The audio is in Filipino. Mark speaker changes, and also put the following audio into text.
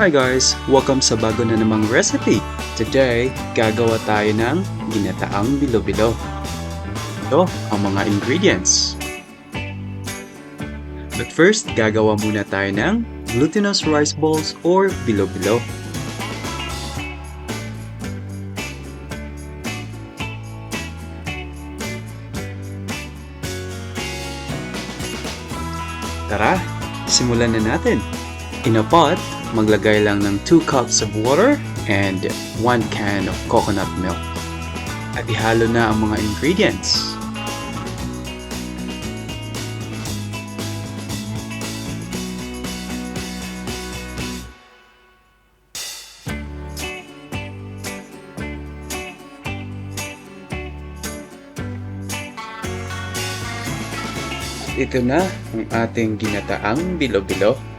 Speaker 1: Hi guys! Welcome sa bago na namang recipe! Today, gagawa tayo ng ginataang bilo-bilo. Ito ang mga ingredients. But first, gagawa muna tayo ng glutinous rice balls or bilo-bilo. Tara, simulan na natin! In a pot, maglagay lang ng 2 cups of water and 1 can of coconut milk. At ihalo na ang mga ingredients. Ito na ang ating ginataang bilo-bilo.